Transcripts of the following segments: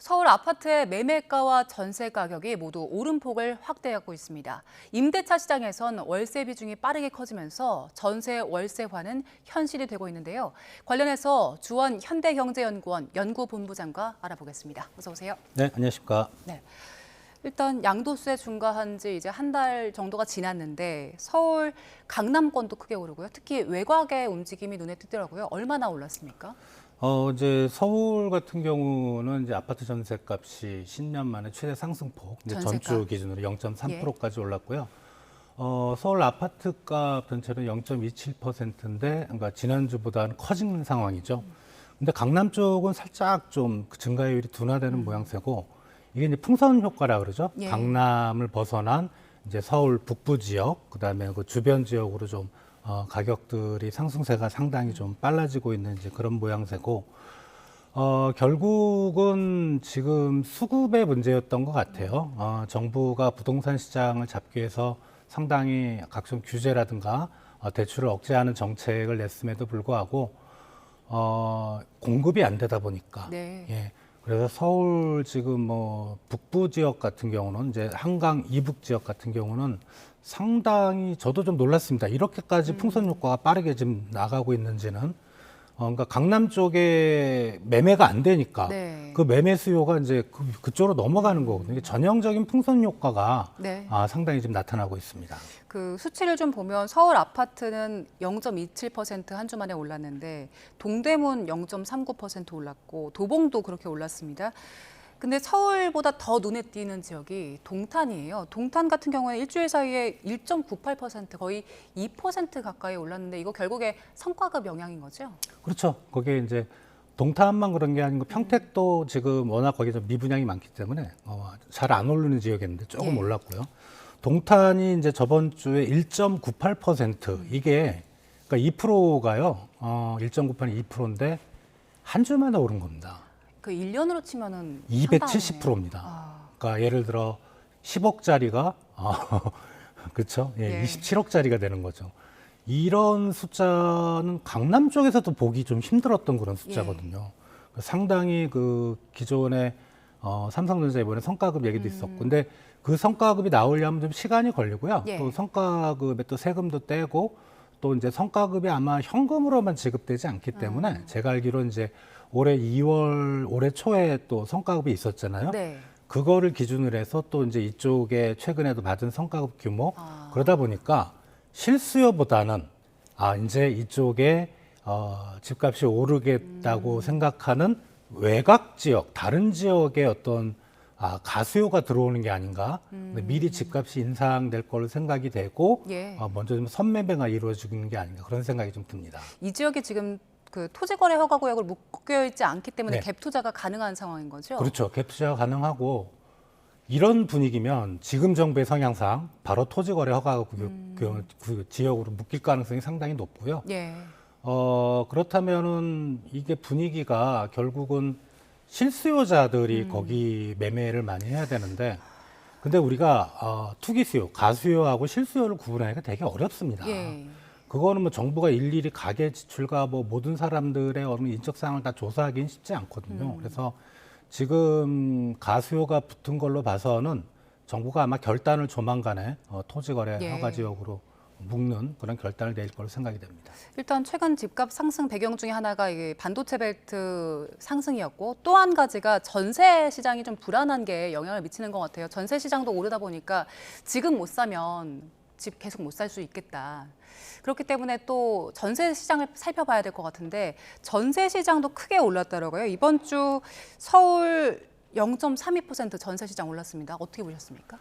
서울 아파트의 매매가와 전세 가격이 모두 오름폭을 확대하고 있습니다. 임대차 시장에선 월세 비중이 빠르게 커지면서 전세 월세화는 현실이 되고 있는데요. 관련해서 주원 현대경제연구원 연구본부장과 알아보겠습니다. 어서 오세요. 네, 안녕하십니까. 네. 일단 양도세 중과한 지 이제 한 달 정도가 지났는데 서울 강남권도 크게 오르고요. 특히 외곽의 움직임이 눈에 띄더라고요. 얼마나 올랐습니까? 이제 서울 같은 경우는 이제 아파트 전셋값이 10년 만에 최대 상승폭, 이제 전세가. 전주 기준으로 0.3%까지 올랐고요. 서울 아파트값 전체는 0.27%인데, 그러니까 지난주보다는 커지는 상황이죠. 근데 강남 쪽은 살짝 좀 증가율이 둔화되는 모양새고, 이게 이제 풍선 효과라 그러죠. 예. 강남을 벗어난 이제 서울 북부 지역, 그다음에 그 주변 지역으로 좀 가격들이 상승세가 상당히 좀 빨라지고 있는 이제 그런 모양새고, 결국은 지금 수급의 문제였던 것 같아요. 정부가 부동산 시장을 잡기 위해서 상당히 각종 규제라든가 대출을 억제하는 정책을 냈음에도 불구하고 공급이 안 되다 보니까, 네. 예. 그래서 서울 지금 뭐 북부 지역 같은 경우는 이제 한강 이북 지역 같은 경우는 상당히 저도 좀 놀랐습니다. 이렇게까지 풍선 효과가 빠르게 지금 나가고 있는지는. 그러니까 강남 쪽에 매매가 안 되니까 네. 그 매매 수요가 이제 그쪽으로 넘어가는 거거든요. 이게 전형적인 풍선 효과가 네. 상당히 지금 나타나고 있습니다. 그 수치를 좀 보면 서울 아파트는 0.27% 한 주 만에 올랐는데 동대문 0.39% 올랐고 도봉도 그렇게 올랐습니다. 근데 서울보다 더 눈에 띄는 지역이 동탄이에요. 동탄 같은 경우는 일주일 사이에 1.98% 거의 2% 가까이 올랐는데 이거 결국에 성과급 영향인 거죠? 그렇죠. 거기에 이제 동탄만 그런 게 아니고 평택도 지금 워낙 거기 좀 미분양이 많기 때문에 잘 안 오르는 지역이었는데 조금 예. 올랐고요. 동탄이 이제 저번 주에 1.98% 이게 그러니까 2%가요. 1.98이 2%인데 한 주 만에 오른 겁니다. 그 1년으로 치면은 270%입니다. 아. 그러니까 예를 들어 10억짜리가 그렇죠. 예, 예. 27억짜리가 되는 거죠. 이런 숫자는 강남 쪽에서도 보기 좀 힘들었던 그런 숫자거든요. 상당히 그 기존에 삼성전자 이번에 성과급 얘기도 있었고, 근데 그 성과급이 나오려면 좀 시간이 걸리고요. 예. 또 성과급에 또 세금도 떼고, 또 이제 성과급이 아마 현금으로만 지급되지 않기 때문에 제가 알기로 이제 올해 초에 또 성과급이 있었잖아요. 네. 그거를 기준으로 해서 또 이제 이쪽에 최근에도 받은 성과급 규모 그러다 보니까 실수요보다는 이제 이쪽에 집값이 오르겠다고 생각하는 외곽 지역, 다른 지역의 어떤 가수요가 들어오는 게 아닌가. 근데 미리 집값이 인상될 걸로 생각이 되고 예. 먼저 좀 선매매가 이루어지는 게 아닌가 그런 생각이 좀 듭니다. 이 지역이 지금 그 토지거래 허가 구역으로 묶여 있지 않기 때문에 네. 갭 투자가 가능한 상황인 거죠? 그렇죠. 갭 투자가 가능하고 이런 분위기면 지금 정부의 성향상 바로 토지거래 허가 그 지역으로 묶일 가능성이 상당히 높고요. 예. 그렇다면은 이게 분위기가 결국은 실수요자들이 거기 매매를 많이 해야 되는데, 근데 우리가 투기 수요, 가수요하고 실수요를 구분하기가 되게 어렵습니다. 예. 그거는 뭐 정부가 일일이 가계 지출과 뭐 모든 사람들의 어느 인적 사항을 다 조사하기는 쉽지 않거든요. 그래서 지금 가수요가 붙은 걸로 봐서는 정부가 아마 결단을 조만간에 토지거래 예. 허가 지역으로 묶는 그런 결단을 내릴 걸로 생각이 됩니다. 일단 최근 집값 상승 배경 중에 하나가 이게 반도체 벨트 상승이었고 또 한 가지가 전세 시장이 좀 불안한 게 영향을 미치는 것 같아요. 전세 시장도 오르다 보니까 지금 못 사면 집 계속 못 살 수 있겠다. 그렇기 때문에 또 전세 시장을 살펴봐야 될 것 같은데 전세 시장도 크게 올랐더라고요. 이번 주 서울 0.32% 전세 시장 올랐습니다. 어떻게 보셨습니까?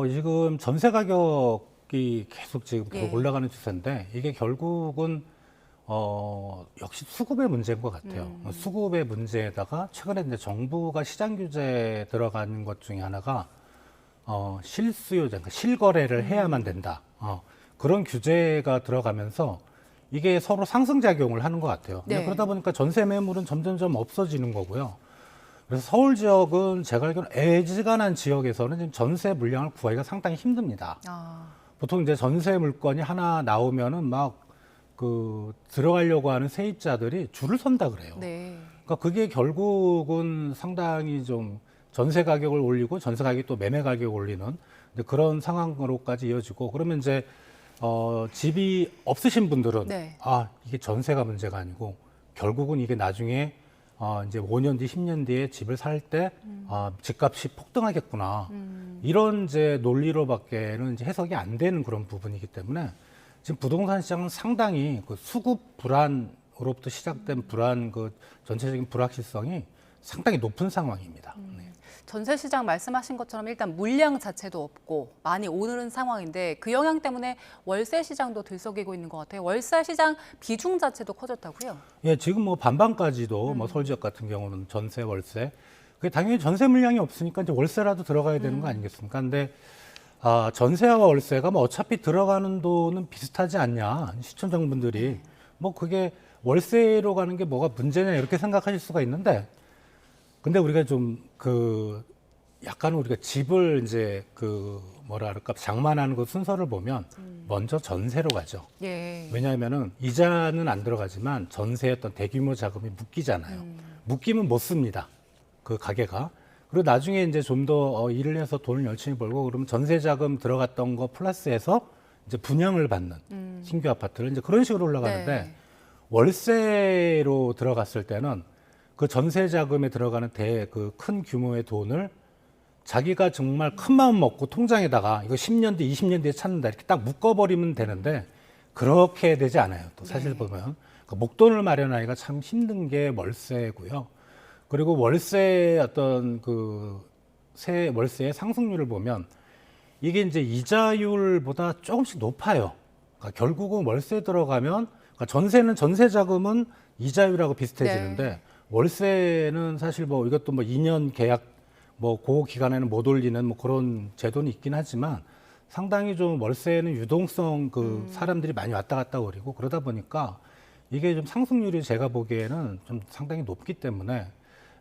지금 전세 가격이 계속 지금 예. 올라가는 추세인데 이게 결국은 역시 수급의 문제인 것 같아요. 수급의 문제에다가 최근에 이제 정부가 시장 규제에 들어가는 것 중에 하나가 실수요자, 그러니까 실거래를 해야만 된다. 그런 규제가 들어가면서 이게 서로 상승작용을 하는 것 같아요. 근데 네. 그러다 보니까 전세 매물은 점점점 없어지는 거고요. 그래서 서울 지역은 제가 알기로는 애지간한 지역에서는 지금 전세 물량을 구하기가 상당히 힘듭니다. 보통 이제 전세 물건이 하나 나오면은 막 그 들어가려고 하는 세입자들이 줄을 선다 그래요. 네. 그러니까 그게 결국은 상당히 좀 전세 가격을 올리고 전세 가격이 또 매매 가격을 올리는 이제 그런 상황으로까지 이어지고 그러면 이제 집이 없으신 분들은 네. 아, 이게 전세가 문제가 아니고 결국은 이게 나중에 이제 5년 뒤, 10년 뒤에 집을 살 때 집값이 폭등하겠구나. 이런 이제 논리로밖에는 이제 해석이 안 되는 그런 부분이기 때문에 지금 부동산 시장은 상당히 그 수급 불안으로부터 시작된 불안, 그 전체적인 불확실성이 상당히 높은 상황입니다. 네. 전세 시장 말씀하신 것처럼 일단 물량 자체도 없고 많이 오르는 상황인데 그 영향 때문에 월세 시장도 들썩이고 있는 것 같아요. 월세 시장 비중 자체도 커졌다고요? 예, 지금 뭐 반반까지도 뭐 서울 지역 같은 경우는 전세, 월세. 그게 당연히 전세 물량이 없으니까 이제 월세라도 들어가야 되는 거 아니겠습니까? 근데 전세와 월세가 뭐 어차피 들어가는 돈은 비슷하지 않냐. 시청자분들이 뭐 그게 월세로 가는 게 뭐가 문제냐 이렇게 생각하실 수가 있는데 근데 우리가 좀 약간 우리가 집을 이제 뭐라 그럴까 장만하는 그 순서를 보면 먼저 전세로 가죠. 예. 왜냐하면은 이자는 안 들어가지만 전세의 어떤 대규모 자금이 묶이잖아요. 묶이면 못 씁니다. 그 가게가. 그리고 나중에 이제 좀 더 일을 해서 돈을 열심히 벌고 그러면 전세 자금 들어갔던 거 플러스해서 이제 분양을 받는 신규 아파트를 이제 그런 식으로 올라가는데 네. 월세로 들어갔을 때는 그 전세 자금에 들어가는 그 큰 규모의 돈을 자기가 정말 큰 마음 먹고 통장에다가 이거 10년 뒤, 20년 뒤에 찾는다 이렇게 딱 묶어버리면 되는데 그렇게 되지 않아요. 또 사실 네. 보면 그 목돈을 마련하기가 참 힘든 게 월세고요. 그리고 월세의 어떤 월세의 상승률을 보면 이게 이제 이자율보다 조금씩 높아요. 그러니까 결국은 월세 들어가면 그러니까 전세는 전세 자금은 이자율하고 비슷해지는데 네. 월세는 사실 뭐 이것도 뭐 2년 계약 뭐 그 기간에는 못 올리는 뭐 그런 제도는 있긴 하지만 상당히 좀 월세는 유동성 사람들이 많이 왔다 갔다 거리고 그러다 보니까 이게 좀 상승률이 제가 보기에는 좀 상당히 높기 때문에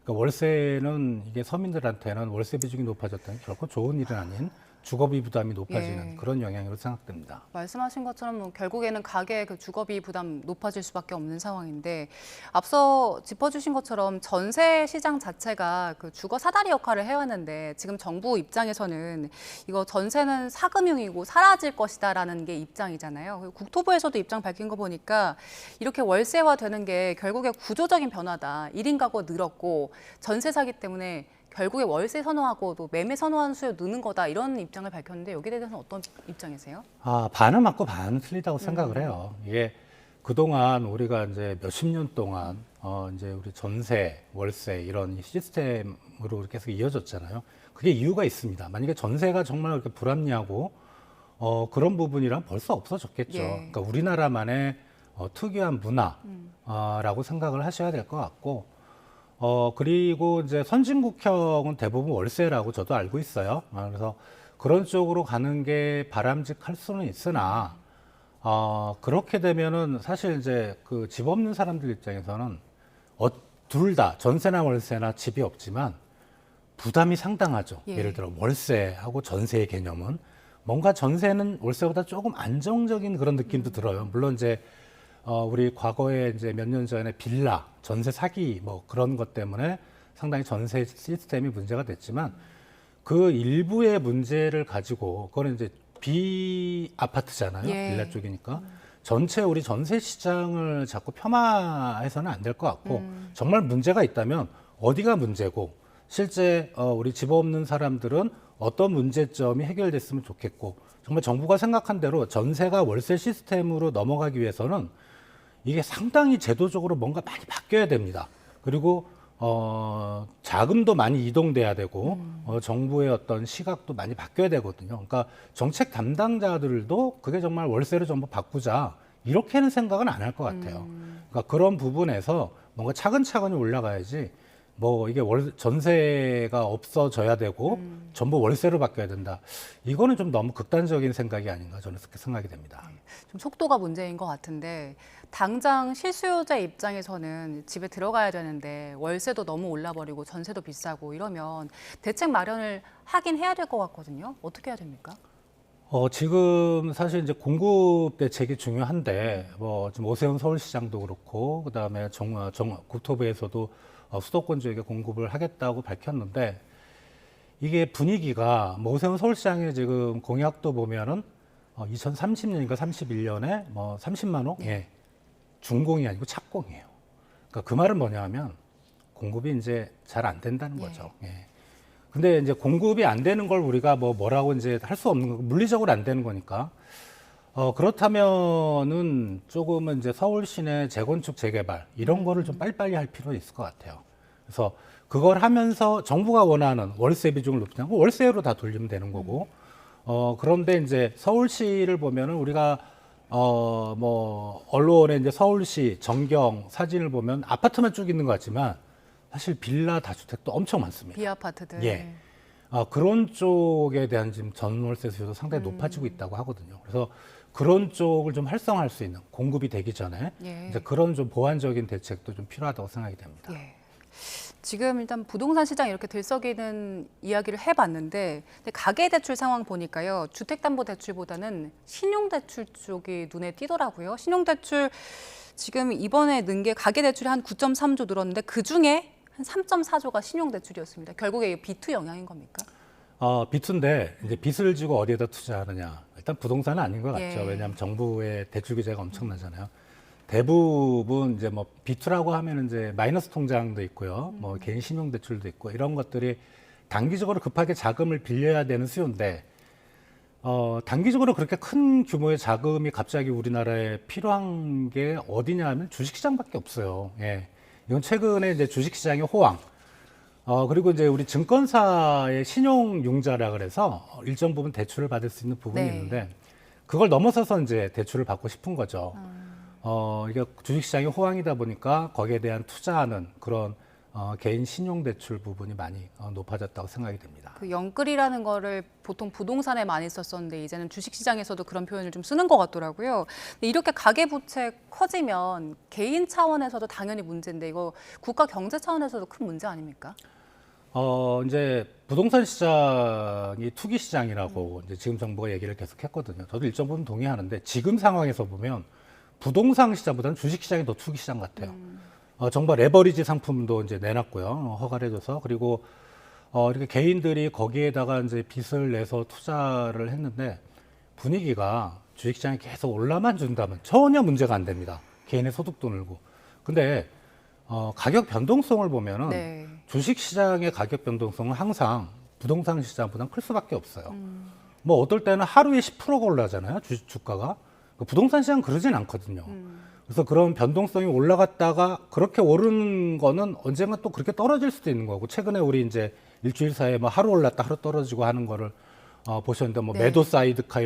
그러니까 월세는 이게 서민들한테는 월세 비중이 높아졌다는 게 결코 좋은 일은 아닌 주거비 부담이 높아지는 예. 그런 영향으로 생각됩니다. 말씀하신 것처럼 뭐 결국에는 가계의 그 주거비 부담 높아질 수밖에 없는 상황인데 앞서 짚어주신 것처럼 전세 시장 자체가 그 주거 사다리 역할을 해왔는데 지금 정부 입장에서는 이거 전세는 사금융이고 사라질 것이다라는 게 입장이잖아요. 그리고 국토부에서도 입장 밝힌 거 보니까 이렇게 월세화 되는 게 결국에 구조적인 변화다. 1인 가구 늘었고 전세 사기 때문에 결국에 월세 선호하고 또 매매 선호하는 수요 느는 거다 이런 입장을 밝혔는데 여기에 대해서는 어떤 입장이세요? 반은 맞고 반은 틀리다고 생각을 해요. 이게 그동안 우리가 이제 몇십 년 동안 이제 우리 전세, 월세 이런 시스템으로 계속 이어졌잖아요. 그게 이유가 있습니다. 만약에 전세가 정말 그렇게 불합리하고 그런 부분이란 벌써 없어졌겠죠. 예. 그러니까 우리나라만의 특유한 문화라고 생각을 하셔야 될 것 같고 그리고 이제 선진국형은 대부분 월세라고 저도 알고 있어요. 그래서 그런 쪽으로 가는 게 바람직할 수는 있으나, 그렇게 되면은 사실 이제 그 집 없는 사람들 입장에서는 둘 다 전세나 월세나 집이 없지만 부담이 상당하죠. 예. 예를 들어 월세하고 전세의 개념은 뭔가 전세는 월세보다 조금 안정적인 그런 느낌도 들어요. 물론 이제 우리 과거에 이제 몇 년 전에 빌라, 전세 사기 뭐 그런 것 때문에 상당히 전세 시스템이 문제가 됐지만 그 일부의 문제를 가지고 그거는 이제 비아파트잖아요. 예. 빌라 쪽이니까. 전체 우리 전세 시장을 자꾸 폄하해서는 안 될 것 같고 정말 문제가 있다면 어디가 문제고 실제 우리 집 없는 사람들은 어떤 문제점이 해결됐으면 좋겠고 정말 정부가 생각한 대로 전세가 월세 시스템으로 넘어가기 위해서는 이게 상당히 제도적으로 뭔가 많이 바뀌어야 됩니다. 그리고 자금도 많이 이동돼야 되고 정부의 어떤 시각도 많이 바뀌어야 되거든요. 그러니까 정책 담당자들도 그게 정말 월세를 전부 바꾸자 이렇게는 생각은 안 할 것 같아요. 그러니까 그런 부분에서 뭔가 차근차근히 올라가야지 뭐 이게 전세가 없어져야 되고 전부 월세로 바뀌어야 된다. 이거는 좀 너무 극단적인 생각이 아닌가 저는 그렇게 생각이 됩니다. 좀 속도가 문제인 것 같은데 당장 실수요자 입장에서는 집에 들어가야 되는데 월세도 너무 올라버리고 전세도 비싸고 이러면 대책 마련을 하긴 해야 될 것 같거든요. 어떻게 해야 됩니까? 지금 사실 이제 공급 대책이 중요한데 뭐 지금 오세훈 서울시장도 그렇고 그다음에 국토부에서도 수도권 지역에 공급을 하겠다고 밝혔는데 이게 분위기가 뭐 오세훈 서울시장의 지금 공약도 보면은 2030년인가 31년에 뭐 30만 호? 예. 준공이 아니고 착공이에요. 그러니까 그 말은 뭐냐면 공급이 이제 잘 안 된다는 거죠. 예. 근데 이제 공급이 안 되는 걸 우리가 뭐라고 이제 할 수 없는 거, 물리적으로 안 되는 거니까. 그렇다면은 조금은 이제 서울 시내 재건축 재개발 이런 거를 좀 빨리빨리 할 필요가 있을 것 같아요. 그래서 그걸 하면서 정부가 원하는 월세 비중을 높이는 거 월세로 다 돌리면 되는 거고. 그런데 이제 서울시를 보면은 우리가 뭐 언론에 이제 서울시 전경 사진을 보면 아파트만 쭉 있는 것 같지만 사실 빌라 다주택도 엄청 많습니다. 비아파트들. 예. 그런 쪽에 대한 지금 전월세 수요도 상당히 높아지고 있다고 하거든요. 그래서 그런 쪽을 좀 활성화할 수 있는 공급이 되기 전에 예. 이제 그런 좀 보완적인 대책도 좀 필요하다고 생각이 됩니다. 예. 지금 일단 부동산 시장 이렇게 들썩이는 이야기를 해봤는데 근데 가계대출 상황 보니까요. 주택담보대출보다는 신용대출 쪽이 눈에 띄더라고요. 신용대출 지금 이번에 는 게 가계대출이 한 9.3조 늘었는데 그중에 한 3.4조가 신용대출이었습니다. 결국에 이게 B2 영향인 겁니까? 비투인데 이제 빚을 지고 어디에다 투자하느냐. 일단 부동산은 아닌 것 같죠. 예. 왜냐하면 정부의 대출 규제가 엄청나잖아요. 대부분 이제 뭐 비투라고 하면 이제 마이너스 통장도 있고요. 뭐 개인 신용 대출도 있고 이런 것들이 단기적으로 급하게 자금을 빌려야 되는 수요인데 단기적으로 그렇게 큰 규모의 자금이 갑자기 우리나라에 필요한 게 어디냐 하면 주식시장밖에 없어요. 예. 이건 최근에 이제 주식시장의 호황. 그리고 이제 우리 증권사의 신용융자라 그래서 일정 부분 대출을 받을 수 있는 부분이 네. 있는데 그걸 넘어서서 이제 대출을 받고 싶은 거죠. 이게 주식시장이 호황이다 보니까 거기에 대한 투자하는 그런 개인 신용대출 부분이 많이 높아졌다고 생각이 됩니다. 그 영끌이라는 거를 보통 부동산에 많이 썼었는데 이제는 주식시장에서도 그런 표현을 좀 쓰는 것 같더라고요. 근데 이렇게 가계부채 커지면 개인 차원에서도 당연히 문제인데 이거 국가 경제 차원에서도 큰 문제 아닙니까? 이제 부동산 시장이 투기 시장이라고 이제 지금 정부가 얘기를 계속 했거든요. 저도 일정 부분 동의하는데 지금 상황에서 보면 부동산 시장보다는 주식 시장이 더 투기 시장 같아요. 정부가 레버리지 상품도 이제 내놨고요. 허가를 해줘서. 그리고 이렇게 개인들이 거기에다가 이제 빚을 내서 투자를 했는데 분위기가 주식 시장이 계속 올라만 준다면 전혀 문제가 안 됩니다. 개인의 소득도 늘고. 근데 가격 변동성을 보면은 네. 주식 시장의 가격 변동성은 항상 부동산 시장보다는 클 수밖에 없어요. 뭐 어떨 때는 하루에 10%가 올라가잖아요. 주가가. 부동산 시장은 그러진 않거든요. 그래서 그런 변동성이 올라갔다가 그렇게 오르는 거는 언젠가 또 그렇게 떨어질 수도 있는 거고 최근에 우리 이제 일주일 사이에 뭐 하루 올랐다 하루 떨어지고 하는 거를 보셨는데 뭐 네. 매도 사이드카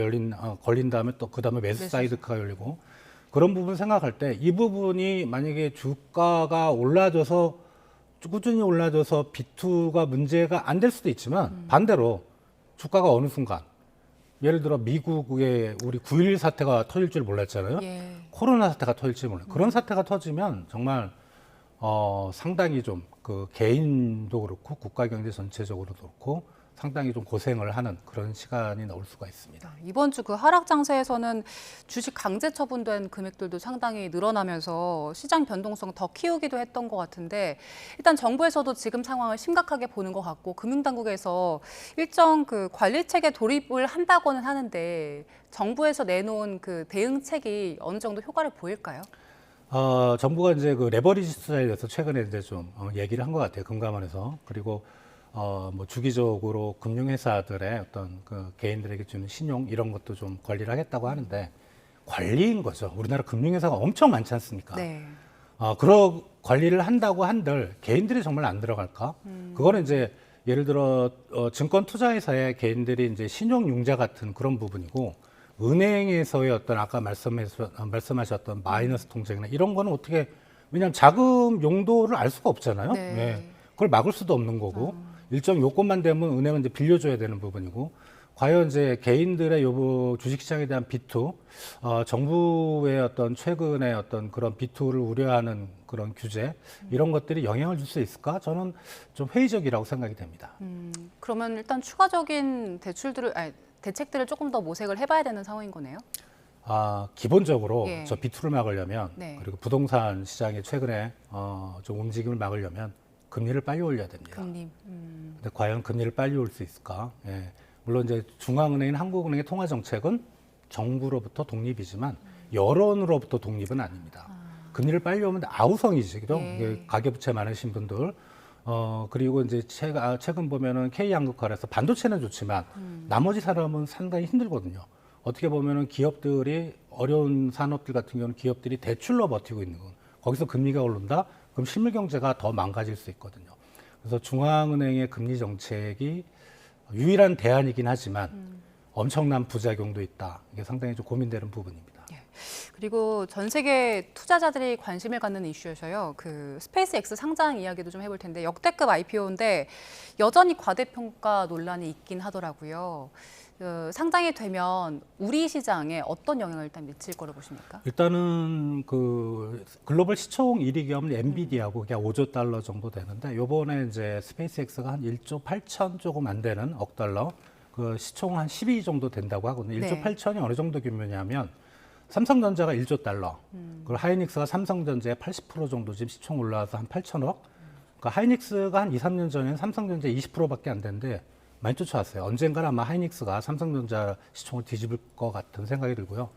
걸린 다음에 또 그 다음에 매수 사이드카가 열리고 그런 부분 생각할 때 이 부분이 만약에 주가가 올라져서 꾸준히 올라져서 B2가 문제가 안 될 수도 있지만 반대로 주가가 어느 순간 예를 들어 미국의 우리 9.11 사태가 터질 줄 몰랐잖아요. 예. 코로나 사태가 터질지 몰라요. 그런 사태가 터지면 정말 상당히 좀 그 개인도 그렇고 국가 경제 전체적으로도 그렇고 상당히 좀 고생을 하는 그런 시간이 나올 수가 있습니다. 이번 주 그 하락 장세에서는 주식 강제 처분된 금액들도 상당히 늘어나면서 시장 변동성 더 키우기도 했던 것 같은데 일단 정부에서도 지금 상황을 심각하게 보는 것 같고 금융당국에서 일정 그 관리 체계 돌입을 한다고는 하는데 정부에서 내놓은 그 대응책이 어느 정도 효과를 보일까요? 정부가 이제 그 레버리지 투자에 대해서 최근에 이제 좀 얘기를 한 것 같아요. 금감원에서. 그리고 뭐 주기적으로 금융회사들의 어떤 그 개인들에게 주는 신용 이런 것도 좀 관리를 하겠다고 하는데 관리인 거죠. 우리나라 금융회사가 엄청 많지 않습니까? 네. 그런 관리를 한다고 한들 개인들이 정말 안 들어갈까? 그거는 이제 예를 들어 증권 투자회사의 개인들이 이제 신용융자 같은 그런 부분이고 은행에서의 어떤 아까 말씀하셨던 마이너스 통장이나 이런 거는 어떻게 왜냐하면 자금 용도를 알 수가 없잖아요. 네. 네. 그걸 막을 수도 없는 거고 일정 요건만 되면 은행은 이제 빌려줘야 되는 부분이고 과연 이제 개인들의 요 주식시장에 대한 B2 정부의 어떤 최근의 어떤 그런 B2를 우려하는 그런 규제 이런 것들이 영향을 줄 수 있을까? 저는 좀 회의적이라고 생각이 됩니다. 그러면 일단 추가적인 대책들을 조금 더 모색을 해봐야 되는 상황인 거네요. 기본적으로 예. 저 B2를 막으려면 네. 그리고 부동산 시장이 최근에 좀 움직임을 막으려면 금리를 빨리 올려야 됩니다. 금리. 근데 과연 금리를 빨리 올 수 있을까? 예. 물론 이제 중앙은행인 한국은행의 통화 정책은 정부로부터 독립이지만 여론으로부터 독립은 아닙니다. 금리를 빨리 오면 아우성이죠. 예. 가계부채 많으신 분들. 그리고 이제 최근 보면은 K양극화라서 반도체는 좋지만 나머지 사람은 상당히 힘들거든요. 어떻게 보면은 기업들이 어려운 산업들 같은 경우는 기업들이 대출로 버티고 있는 건 거기서 금리가 오른다? 그럼 실물 경제가 더 망가질 수 있거든요. 그래서 중앙은행의 금리 정책이 유일한 대안이긴 하지만 엄청난 부작용도 있다. 이게 상당히 좀 고민되는 부분입니다. 그리고 전 세계 투자자들이 관심을 갖는 이슈여서요. 그 스페이스X 상장 이야기도 좀 해볼 텐데 역대급 IPO인데 여전히 과대평가 논란이 있긴 하더라고요. 상장이 되면 우리 시장에 어떤 영향을 일단 미칠 거라고 보십니까? 일단은 그 글로벌 시총 1위 기업은 엔비디아고 그냥 5조 달러 정도 되는데 요번에 이제 스페이스X가 한 1조 8천 조금 안 되는 억 달러 그 시총 한 12위 정도 된다고 하거든요. 1조 네. 8천이 어느 정도 규모냐면 삼성전자가 1조 달러, 그리고 하이닉스가 삼성전자의 80% 정도 지금 시총 올라와서 한 8천억. 그러니까 하이닉스가 한 2, 3년 전에는 삼성전자 20%밖에 안 되는데 많이 쫓아왔어요. 언젠가는 아마 하이닉스가 삼성전자 시총을 뒤집을 것 같은 생각이 들고요.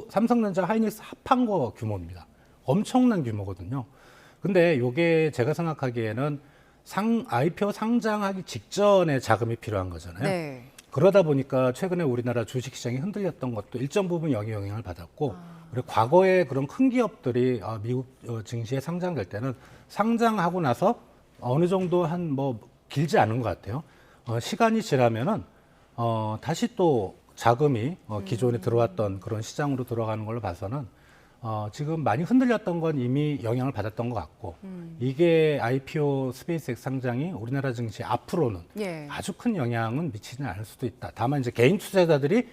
삼성전자 하이닉스 합한 거 규모입니다. 엄청난 규모거든요. 근데 이게 제가 생각하기에는 IPO 상장하기 직전에 자금이 필요한 거잖아요. 네. 그러다 보니까 최근에 우리나라 주식시장이 흔들렸던 것도 일정 부분 영향을 받았고 그리고 과거에 그런 큰 기업들이 미국 증시에 상장될 때는 상장하고 나서 어느 정도 한 뭐 길지 않은 것 같아요. 시간이 지나면은 다시 또 자금이 기존에 들어왔던 그런 시장으로 들어가는 걸로 봐서는 지금 많이 흔들렸던 건 이미 영향을 받았던 것 같고 이게 IPO 스페이스X 상장이 우리나라 증시 앞으로는 예. 아주 큰 영향은 미치지는 않을 수도 있다. 다만 이제 개인 투자자들이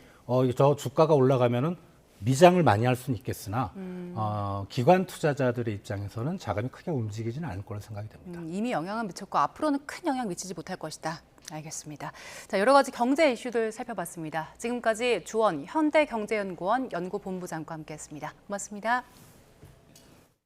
저 주가가 올라가면은 미장을 많이 할 수는 있겠으나 기관 투자자들의 입장에서는 자금이 크게 움직이지는 않을 거로 생각이 됩니다. 이미 영향은 미쳤고 앞으로는 큰 영향 미치지 못할 것이다. 알겠습니다. 자, 여러 가지 경제 이슈들 살펴봤습니다. 지금까지 주원 현대경제연구원 연구본부장과 함께했습니다. 고맙습니다.